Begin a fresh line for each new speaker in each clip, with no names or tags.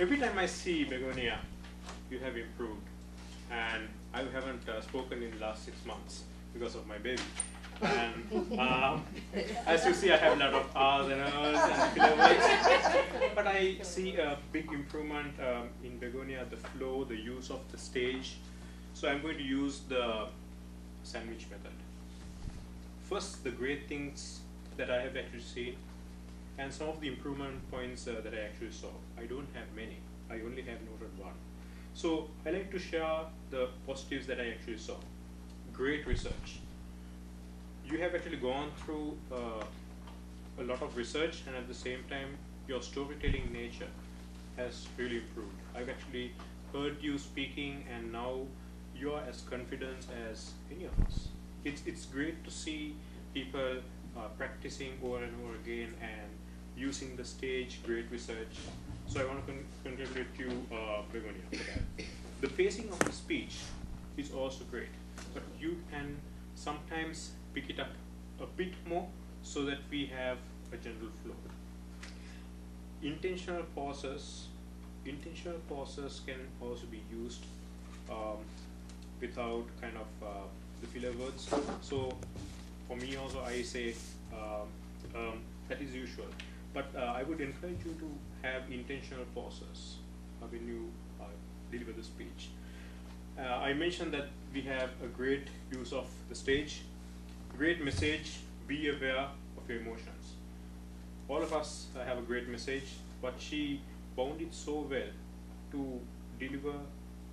every time I see Begonia, you have improved. And I haven't spoken in the last 6 months because of my baby. And as you see, I have a lot of R's and R's and filler words. But I see a big improvement in Begonia, the flow, the use of the stage. So I'm going to use the sandwich method. First, the great things that I have actually seen, and some of the improvement points that I actually saw. I don't have many. I only have noted one. So I like to share the positives that I actually saw. Great research. You have actually gone through a lot of research, and at the same time, your storytelling nature has really improved. I've actually heard you speaking, and now you are as confident as any of us. It's great to see people practicing over and over again and using the stage, great research. So I want to congratulate you, Begonia, for that. The pacing of the speech is also great, but you can sometimes pick it up a bit more so that we have a general flow. Intentional pauses can also be used without kind of the filler words. So for me also, I say that is usual. But I would encourage you to have intentional pauses when you deliver the speech. I mentioned that we have a great use of the stage, great message, be aware of your emotions. All of us have a great message, but she bound it so well to deliver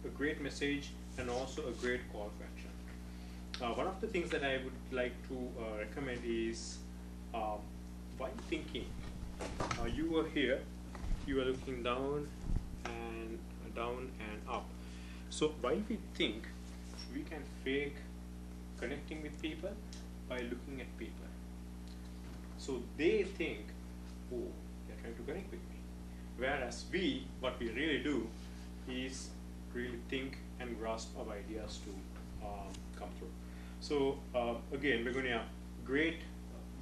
a great message and also a great call to action. One of the things that I would like to recommend is while thinking, you were here, you were looking down and up. So while we think, we can fake connecting with people by looking at people. So they think, oh, they're trying to connect with me. Whereas what we really do is really think and grasp our ideas to come through. So again, Begonia, great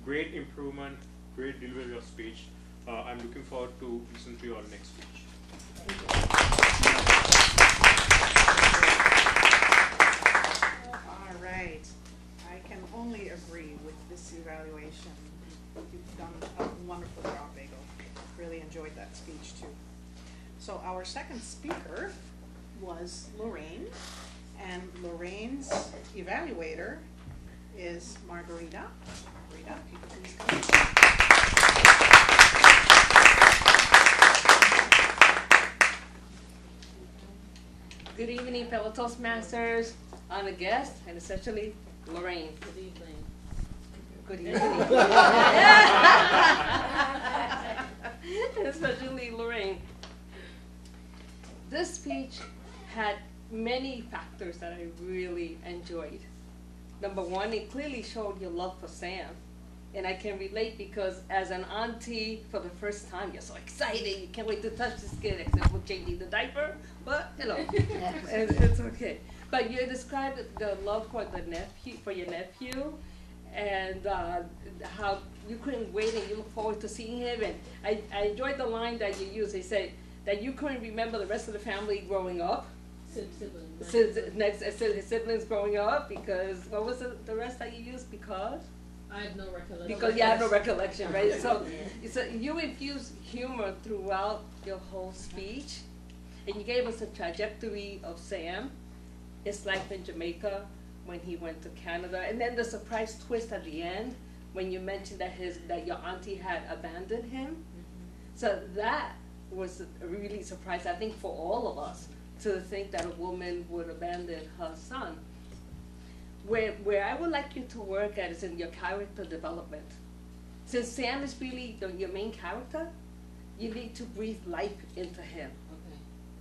improvement, great delivery of speech. I'm looking forward to listen to your next speech.
Thank you. All right. I can only agree with this evaluation. You've done a wonderful job, Bagel. Really enjoyed that speech too. So our second speaker was Lorraine, and Lorraine's evaluator is Margarita. Margarita, if you could please come.
Good evening, fellow Toastmasters, honored guests, and especially Lorraine.
Good evening.
Good evening. Especially Lorraine. This speech had many factors that I really enjoyed. Number one, it clearly showed your love for Sam. And I can relate because as an auntie for the first time, you're so excited, you can't wait to touch this kid except for changing the diaper, but you know, it's okay. But you described the love for your nephew, and how you couldn't wait and you look forward to seeing him. And I enjoyed the line that you used. They said that you couldn't remember the rest of the family growing up. His siblings growing up, because what was the rest that you used? Because
I have no recollection.
Because you have no recollection, right? So you infused humor throughout your whole speech, and you gave us a trajectory of Sam, his life in Jamaica, when he went to Canada, and then the surprise twist at the end when you mentioned that your auntie had abandoned him. Mm-hmm. So that was really surprising, I think, for all of us, to think that a woman would abandon her son. Where I would like you to work at is in your character development. Since Sam is really your main character, you need to breathe life into him.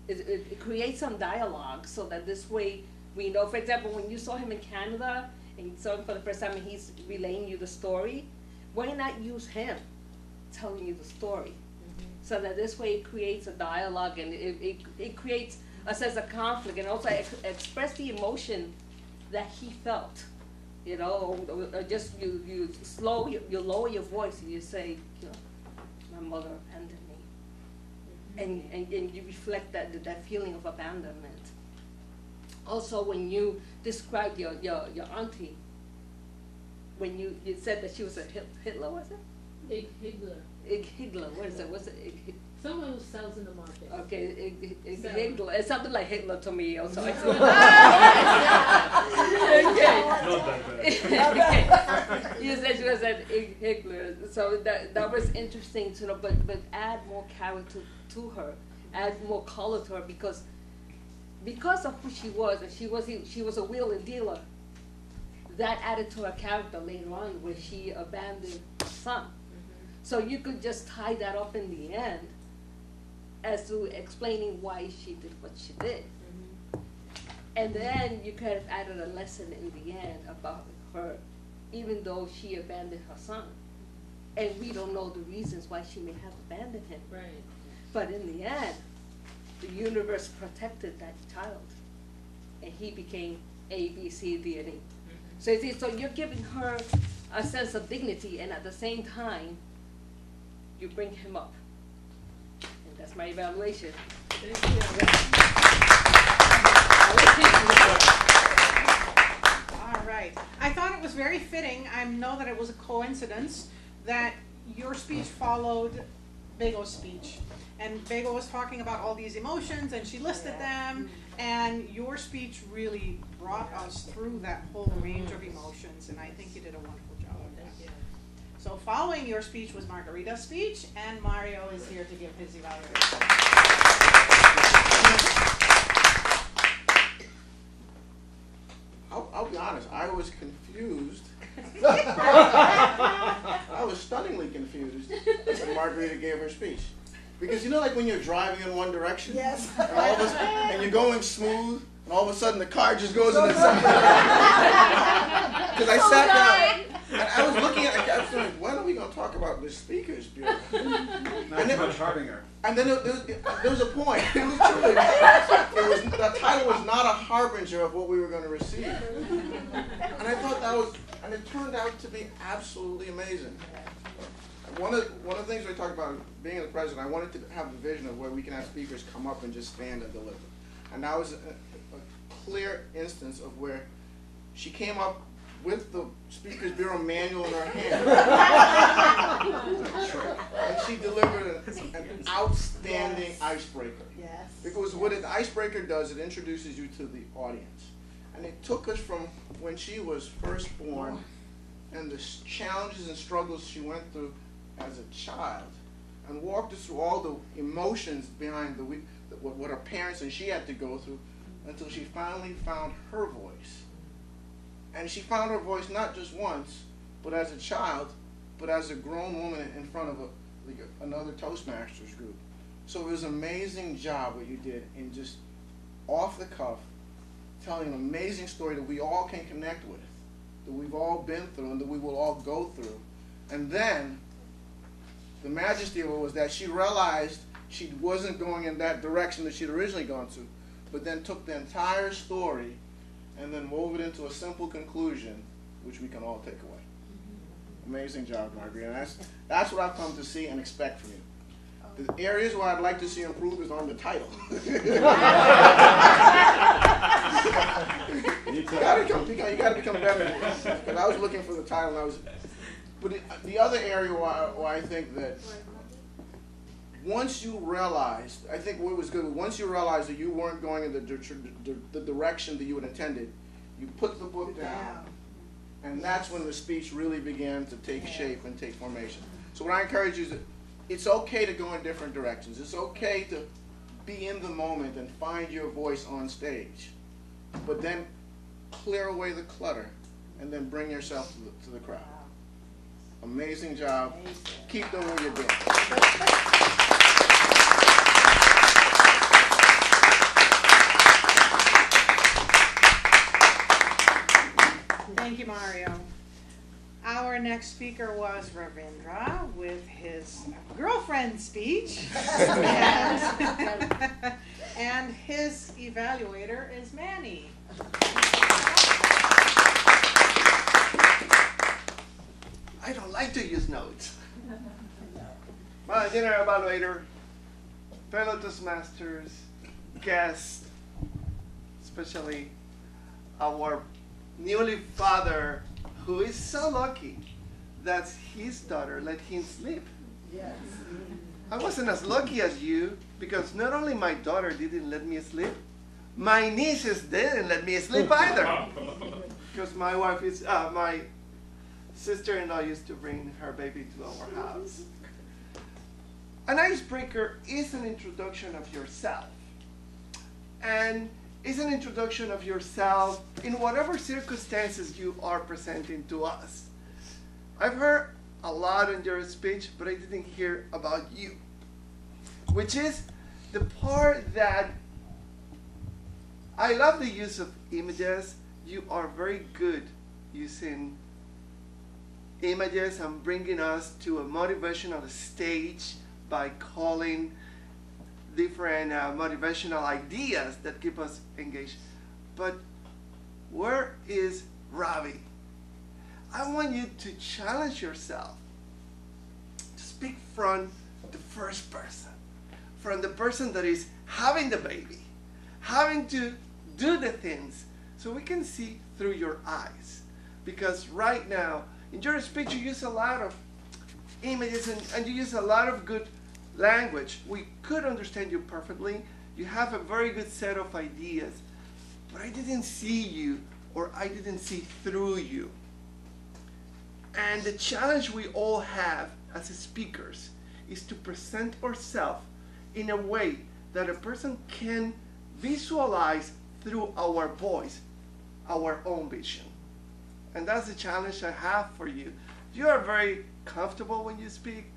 Okay. It creates some dialogue so that this way we know. For example, when you saw him in Canada and you saw him for the first time and he's relaying you the story, why not use him telling you the story? Mm-hmm. So that this way it creates a dialogue, and it creates a sense of conflict, and also express the emotion that he felt, you know, or just you lower your voice and you say, you know, my mother abandoned me. and you reflect that feeling of abandonment. Also, when you described your auntie, when you said that she was a Hitler, was it? Higgler, what is it? What's it?
Someone who sells in the market.
Okay, Higgler. It sounded like Hitler to me also. Okay.
Not that bad.
You said she was an Higgler, so that was interesting to know. But add more character to her, add more color to her, because of who she was, and she was a wheeler dealer. That added to her character later on, where she abandoned her son. So you could just tie that up in the end as to explaining why she did what she did. And then you kind of added a lesson in the end about her, even though she abandoned her son. And we don't know the reasons why she may have abandoned him.
Right.
But in the end, the universe protected that child. And he became A, B, C, D, and E. So you see, so you're giving her a sense of dignity, and at the same time, you bring him up. And that's my evaluation.
Thank you.
All right. I thought it was very fitting. I know that it was a coincidence that your speech followed Bego's speech. And Bego was talking about all these emotions, and she listed them, and your speech really brought us through that whole range of emotions, and I think you did a wonderful job of that. So following your speech was Margarita's speech, and Mario is here to give his evaluation.
I'll be honest, I was confused. I was stunningly confused when Margarita gave her speech. Because you know, like when you're driving in one direction,
Yes.
and all of a sudden, and you're going smooth, and all of a sudden the car just goes in a separate direction. Because I sat down, and I was looking at, I was like, when are we going to talk about the Speaker's Bureau?
Not too much harbinger.
And then there was a point. It was truly, the title was not a harbinger of what we were going to receive. And I thought that was, and it turned out to be absolutely amazing. One of the things we talked about being the president, I wanted to have a vision of where we can have speakers come up and just stand and deliver. And that was a clear instance of where she came up with the Speakers Bureau manual in her hand. And she delivered an outstanding icebreaker.
Yes.
Because what an icebreaker does, it introduces you to the audience. And it took us from when she was first born and the challenges and struggles she went through as a child, and walked us through all the emotions behind what her parents and she had to go through, until she finally found her voice. And she found her voice not just once, but as a child, but as a grown woman in front of another Toastmasters group. So it was an amazing job what you did in just off the cuff, telling an amazing story that we all can connect with, that we've all been through and that we will all go through. And then the majesty of it was that she realized she wasn't going in that direction that she'd originally gone to, but then took the entire story and then wove it into a simple conclusion, which we can all take away. Amazing job, Margarita. That's what I've come to see and expect from you. The areas where I'd like to see improve is on the title. You gotta become better. Because I was looking for the title, but the other area where I think that once you realized, I think what was good, once you realized that you weren't going in the direction that you had intended, you put the book down. And that's when the speech really began to take shape and take formation. So what I encourage you is that it's okay to go in different directions. It's okay to be in the moment and find your voice on stage. But then clear away the clutter and then bring yourself to the crowd. Amazing job. Keep doing what you're doing.
Thank you, Mario. Our next speaker was Ravindra with his girlfriend speech. And his evaluator is Manny.
I don't like to use notes. My dinner evaluator
fellow Toastmasters, guests, especially our newly father, who is so lucky that his daughter let him sleep.
Yes.
I wasn't as lucky as you, because not only my daughter didn't let me sleep, my nieces didn't let me sleep either. Because my wife is, my sister-in-law used to bring her baby to our house. An icebreaker is an introduction of yourself. And it's an introduction of yourself in whatever circumstances you are presenting to us. I've heard a lot in your speech, but I didn't hear about you, which is the part that I love the use of images. You are very good using images and bringing us to a motivational stage by calling different motivational ideas that keep us engaged. But where is Ravi? I want you to challenge yourself to speak from the first person, from the person that is having the baby, having to do the things, so we can see through your eyes. Because right now, in your speech, you use a lot of images and you use a lot of good language. We could understand you perfectly. You have a very good set of ideas, but I didn't see you, or I didn't see through you. And the challenge we all have as speakers is to present ourselves in a way that a person can visualize through our voice our own vision. And that's the challenge I have for you. You are very comfortable when you speak.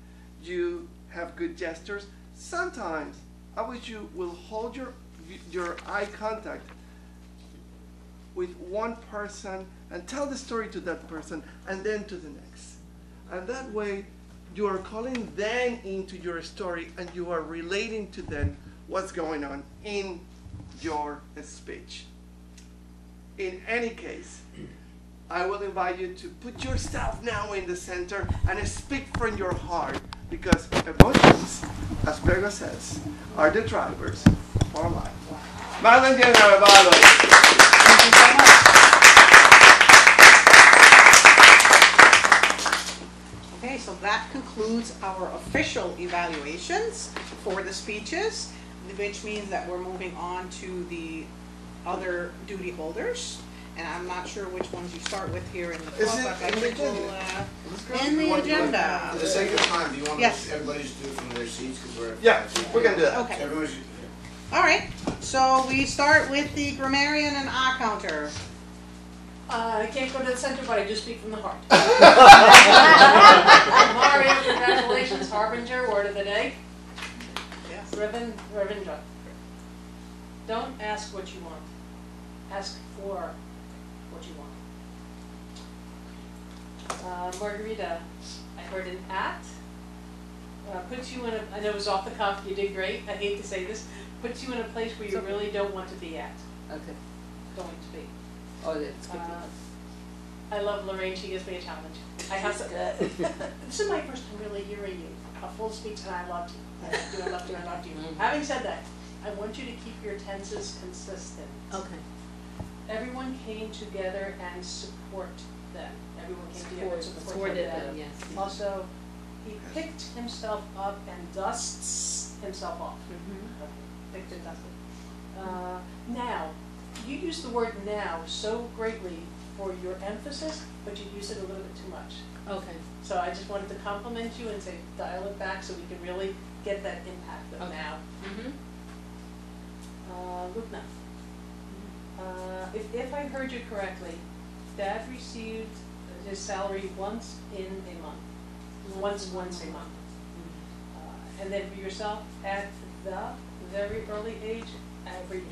You have good gestures. Sometimes I wish you will hold your eye contact with one person and tell the story to that person and then to the next. And that way you are calling them into your story and you are relating to them what's going on in your speech. In any case, I will invite you to put yourself now in the center and speak from your heart, because emotions, as Bego says, are the drivers for life. Más bien, everybody.
Thank you so much. Okay, so that concludes our official evaluations for the speeches, which means that we're moving on to the other duty holders. And I'm not sure which ones you start with here in the
Is
club,
it
but I
in the
think we'll,
agenda?
in the agenda.
For the sake of time, do you want
Yes.
everybody to do it from their seats? Because we're
Yeah, we can do that.
Okay.
Everyone should,
All right, so we start with the grammarian and art counter.
I can't go to the center, but I do speak from the heart. Mario, congratulations, Harbinger, word of the day.
Yes.
Reverend John. Don't ask what you want. Ask for what you want. Margarita, I heard an at. Puts you in a, I know it was off the cuff, you did great, I hate to say this, puts you in a place where you really don't want to be at.
Okay.
Going to be.
Oh, that's good.
I love Lorraine, she gives me a challenge. I have to, this is my first time really hearing you, a full speech, and I loved you. I loved you, I loved you, I loved you. Having said that, I want you to keep your tenses consistent.
Okay.
Everyone came together and support them. Everyone came together and supported them.
Yes.
Also, he picked himself up and dusts himself off. Picked and dusted. Now, you use the word now so greatly for your emphasis, but you use it a little bit too much.
Okay.
So I just wanted to compliment you and say dial it back so we can really get that impact of
Okay.
now. Lupna. If I heard you correctly, Dad received his salary once in a month. Once a month. And then for yourself, at the very early age, at a very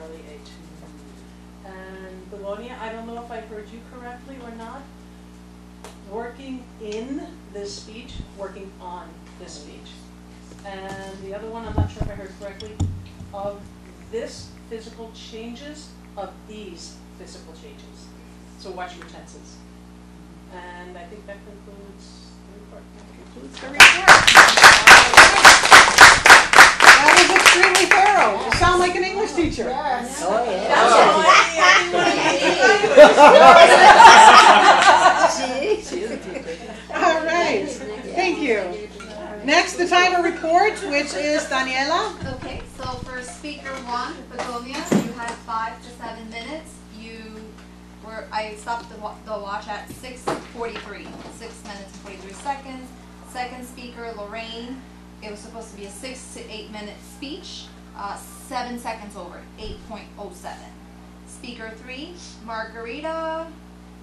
early age. And Begonia, I don't know if I heard you correctly or not. Working in this speech, working on this speech. And the other one, I'm not sure if I heard correctly, of this physical changes, of these physical changes. So watch your tenses. And I think that concludes the report.
Concludes the report. which is Daniela.
Okay, so for speaker one, Begonia, you had 5 to 7 minutes. I stopped the watch at 6:43, 6 minutes and 43 seconds. Second speaker, Lorraine, it was supposed to be a 6 to 8 minute speech, 7 seconds over, 8.07. Speaker 3, Margarita,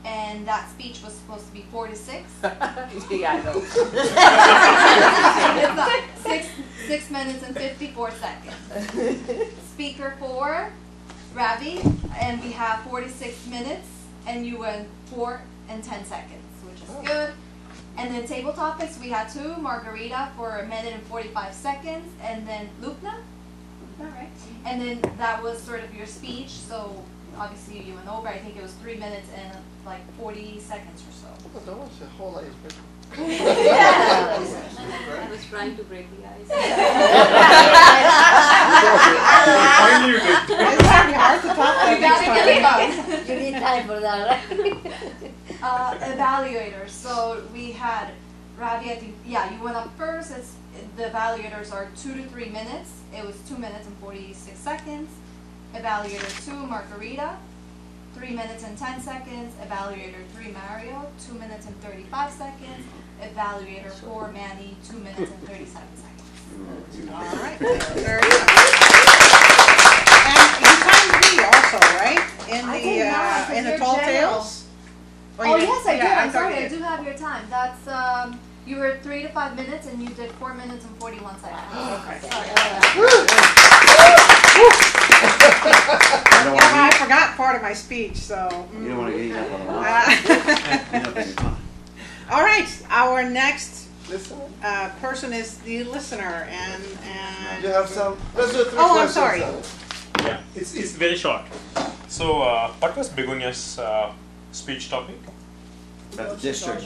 and that speech was supposed to be 4 to 6.
Yeah, I know.
It's not. 6 minutes and 54 seconds. Speaker 4, Ravi, and we have 46 minutes, and you went 4 and 10 seconds, which is good. And then table topics, we had 2, Margarita for 1 minute and 45 seconds, and then Lupna, right? And then that was sort of your speech, so obviously you went over, I think it was 3 minutes and like 40 seconds or so.
Oh, that was a whole icebreaker.
I was trying to break the ice.
I knew it.
It's very hard to talk
You
about
gotta
these
get
times.
it.
You need time for that, right?
Evaluators, so we had Ravi, I think, yeah, you went up first. The evaluators are 2 to 3 minutes. It was 2 minutes and 46 seconds. Evaluator 2, Margarita, 3 minutes and 10 seconds. Evaluator 3, Mario, 2 minutes and 35 seconds. Evaluator 4, Manny, 2 minutes and 37 seconds.
All right, very good. And you timed me also, right?
I did not,
In the
you're
tall
general.
tales? Or
Oh
you didn't?
yes, I did.
Yeah,
I'm
thought
sorry,
you
I
did.
do have your time. That's you were 3 to 5 minutes, and you did 4 minutes and 41 seconds.
Okay.
You don't
Yeah, I
want
forgot part of my speech, so.
to you don't want to get up on the wall.
Uh,
You know, it's fine.
All right, our next
Listen,
person is the listener, and
you have some. Let's do 3
Oh, I'm
questions.
sorry.
Yeah, it's very short. So, what was Begonia's speech topic?
About the district.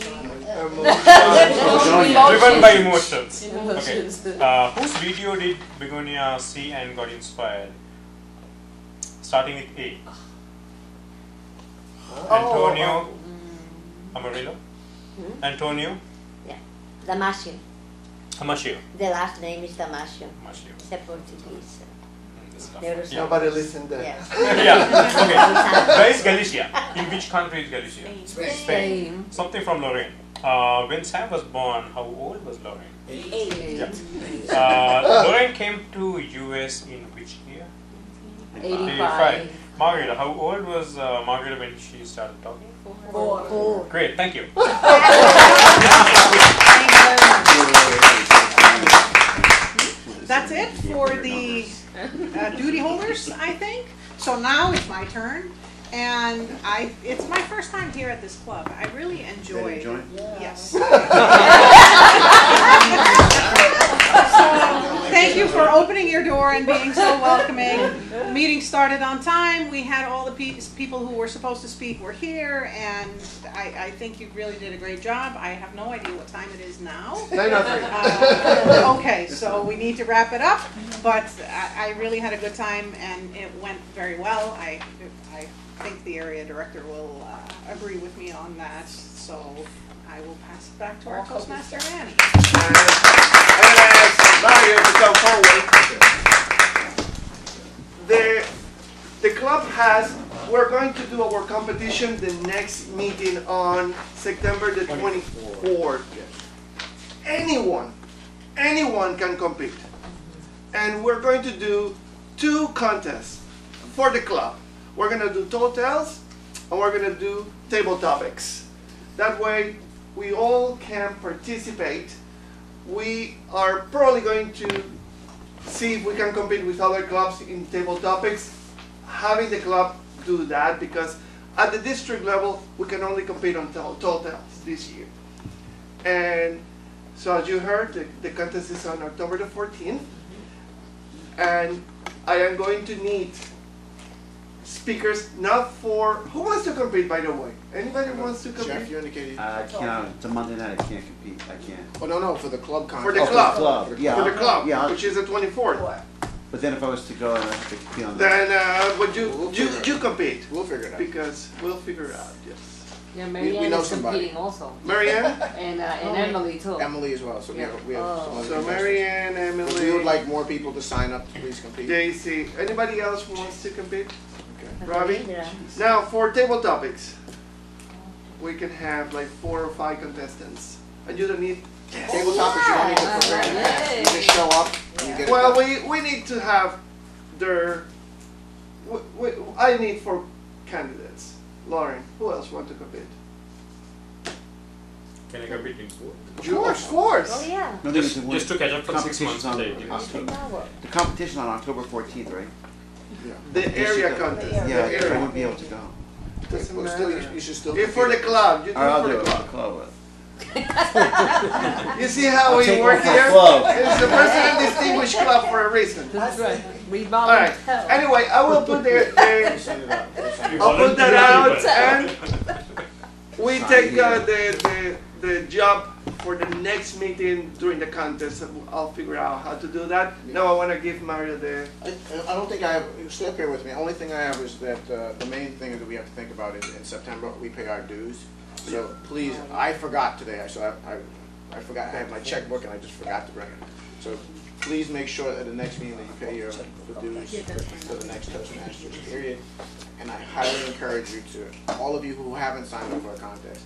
Driven by emotions. Okay.
Emotions.
Whose video did Begonia see and got inspired? Starting with A. Antonio Amarillo. Antonio
Damasio.
Amasio.
The last name is Damasio.
Amasio.
It's a Portuguese.
This stuff.
Neuroscience.
Yeah.
Nobody listened there.
Yeah.
Yeah. Okay. Where is Galicia? In which country is Galicia?
Spain.
Something from Lorraine. When Sam was born, how old was Lorraine?
8.
Yeah. Lorraine came to US in which year?
85.
Margarita, how old was Margarita when she started talking?
4.
Great, thank you.
that's it for the duty holders, I think. So now it's my turn, and it's my first time here at this club. I really enjoy.
Did you enjoy?
Yes. So, thank you for opening your door and being so welcoming. The meeting started on time. We had all the people who were supposed to speak were here, and I think you really did a great job. I have no idea what time it is now.
9:03.
Okay, so we need to wrap it up, but I really had a good time, and it went very well. I think the area director will agree with me on that, so I will pass it back to our Toastmaster, Annie.
I'm going to ask Mario to come forward. The club we're going to do our competition the next meeting on September the 24th. Anyone can compete. And we're going to do 2 contests for the club. We're going to do tall tales, and we're going to do table topics. That way, we all can participate. We are probably going to see if we can compete with other clubs in table topics. Having the club do that, because at the district level, we can only compete on tall tales this year. And so as you heard, the contest is on October the 14th. And I am going to need speakers, not for, who wants to compete, by the way? Anybody wants to compete?
Jeff, you indicated.
I can't. It's a Monday night. I can't compete. I can't.
Oh, no, for the club
For
contest.
the
Oh,
club.
club. Yeah.
For the club,
Yeah.
which is the 24th.
But then if I was to go and I have to compete on
Then would
We'll
you
figure it out.
compete?
We'll figure it out.
Because we'll figure it out, yes.
Yeah,
we
Marianne
know
is
somebody.
competing also.
Marianne?
And Emily too.
Emily as well, so we have some
Oh.
other
So
contestants.
Marianne,
If we would
Emily,
like more people to sign up, please compete.
Daisy. Anybody else who wants to compete?
Okay.
Robbie?
Yeah.
Now, for table topics, we can have like 4 or 5 contestants. And you don't need.
Table topics, you don't need to
Yeah.
prepare in advance. You
Yay.
just show up and you get it
Well,
done.
we need to have their. I need 4 candidates. Lauren, who else want to compete?
Can I compete in sport?
Of course.
Oh, yeah.
No,
Just to catch up for 6 months
competition's on
today.
October. The competition on October 14th, right?
The area contest.
Yeah,
The
I
area.
won't be able to go.
Doesn't
Well, still,
matter.
you should still
If for the
compete.
club, you do
Or I'll
it
do
for
it
the
with the
club.
club.
You see how
I'll
we
take
work
over the
here?
club.
It's the President Distinguished Club for a reason.
That's right. We
All right.
volunteer.
Anyway, I will put
We'll send it out. We'll send it
I'll
out.
put that out, and we
Sign
take
here.
the job for the next meeting during the contest. And I'll figure out how to do that. Now I want to give Mario the.
I don't think I have, stay up here with me, only thing I have is that the main thing that we have to think about is in September, we pay our dues. So please, I forgot today, so I forgot, I had my checkbook and I just forgot to bring it. So please make sure at the next meeting that you pay your dues for the next Toastmasters period. And I highly encourage you to, all of you who haven't signed up for a contest,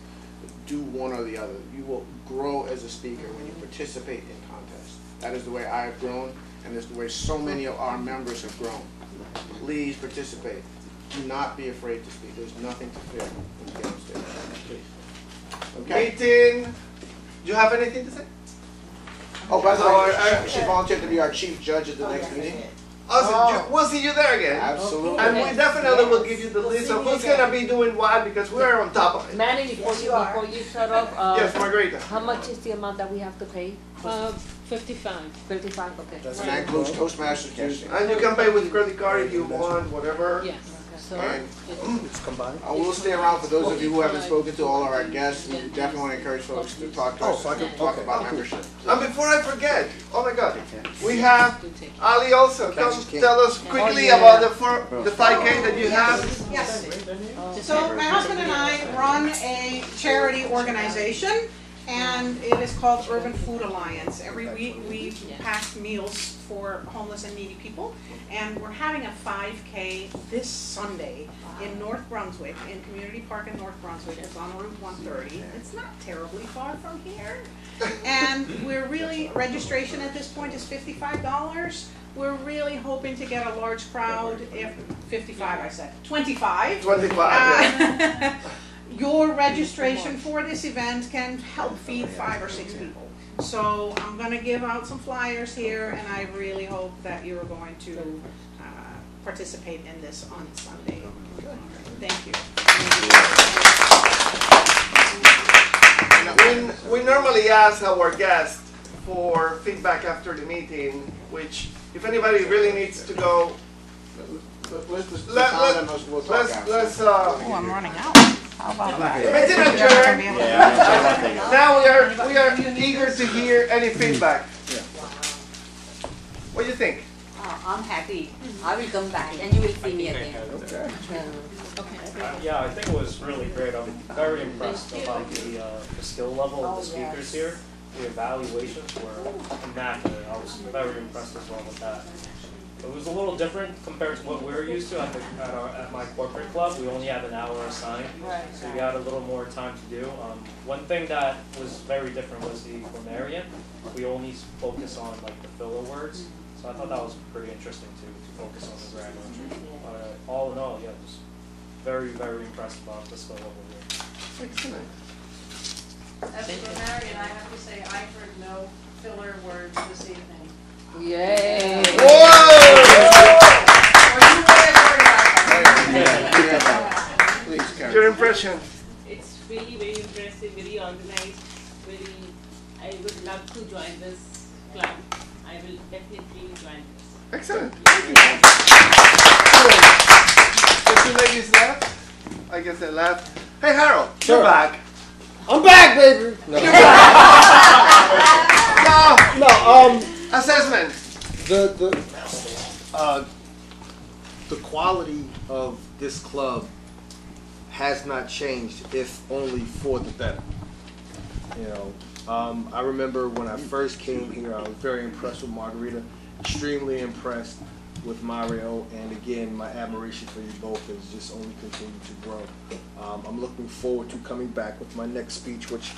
do one or the other. You will grow as a speaker when you participate in contests. That is the way I have grown, and it's the way so many of our members have grown. Please participate. Do not be afraid to speak. There's nothing to fear when you get on stage. Please. Okay?
Meeting. Do you have anything to say?
Oh, by the way, she volunteered to be our chief judge at the next meeting.
Awesome. We'll see you there again.
Absolutely.
And we definitely will give you the list of who's gonna be doing what because we're on top of it.
Manny, before you shut up,
Yes, Margarita.
how much is the amount that we have to pay?
55.
55, okay.
And that includes Toastmasters dues.
And you can pay with credit card if you want, whatever.
Yes. So
And
it's
I will stay around for those of you who haven't spoken to all of our guests. We definitely want to encourage folks to talk to us, talk about membership.
And before I forget, oh my God, we have
to take.
Ali also. Come
King.
tell us quickly
yeah.
about the 5K that you have.
Yes. So my husband and I run a charity organization, and it is called Urban Food Alliance. Every week we pack meals for homeless and needy people, and we're having a 5K this Sunday in North Brunswick, in Community Park in North Brunswick. It's on Route 130. It's not terribly far from here. And we're really, registration at this point is $55. We're really hoping to get a large crowd, if 55 I said, 25.
25. Yeah.
Your registration for this event can help feed 5 or 6 people. So I'm going to give out some flyers here, and I really hope that you're going to participate in this on Sunday. Thank you.
We normally ask our guests for feedback after the meeting, which if anybody really needs to go,
Let's we'll talk after.
Oh, I'm running out. How about
meeting adjourned. Now we are eager to hear any feedback. What do you think?
I'm happy. I will come back and you will see me again.
Yeah, I think it was really great. I'm very impressed about the skill level of the speakers here. The evaluations were immaculate. I was very impressed as well with that. It was a little different compared to what we're used to at my corporate club. We only have an hour assigned, so we had a little more time to do. One thing that was very different was the grammarian. We only focus on like the filler words, so I thought that was pretty interesting to focus on the grammar. All in all, yeah, just very, very impressed about the skill level here.
Excellent.
As a grammarian, I have to say I heard no filler words this evening.
Yay!
Please, Karen. Your impression?
It's really very impressive, very organized, very. I would love to join this club. I will definitely join this.
Excellent. The two ladies left. I guess they left. Hey Harold, you're back.
I'm back, baby. No.
No. Assessment.
The quality of this club has not changed, if only for the better. You know, I remember when I first came here, I was very impressed with Margarita, extremely impressed with Mario, and again, my admiration for you both has just only continued to grow. I'm looking forward to coming back with my next speech, which